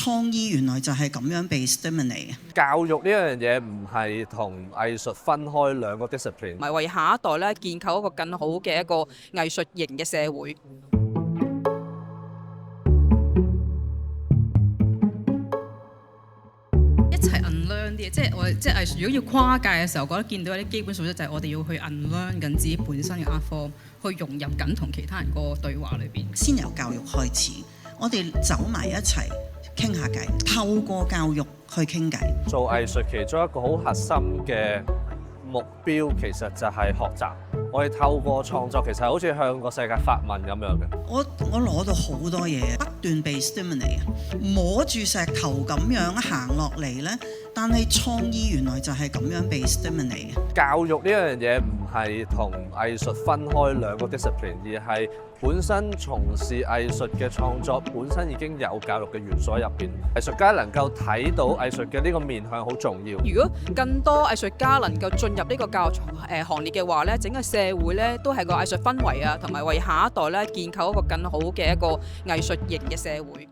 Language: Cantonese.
創意原來就係咁樣被 stimulate。教育呢樣嘢唔係同藝術分開兩個 discipline，唔係為下一代咧建構一個更好嘅一個藝術型嘅社會。一齊 unlearn 啲嘢，即係藝術。如果要跨界嘅時候，覺得見到一啲基本素質就係我哋要去 unlearn 緊自己本身嘅 art form，去融入緊同其他人個對話裏邊。先由教育開始，我哋走埋一齊傾下偈，透過教育去傾偈。做藝術其中一個好核心嘅目標，其實就係學習。我哋透過創作，其實好似向個世界發問咁樣嘅。我攞到好多嘢，不斷被 stimulate，摸住石頭咁樣行落嚟呢。但係創意原來就係咁樣被 stimulate。教育呢樣嘢唔係同藝術分開兩個 discipline， 而係本身從事藝術嘅創作本身已經有教育嘅元素喺入邊。藝術家能夠睇到藝術嘅呢個面向好重要。如果更多藝術家能夠進入呢個教育行列嘅話咧，整個社會咧都係個藝術氛圍啊，同埋為下一代咧建構一個更好嘅一個藝術型嘅社會。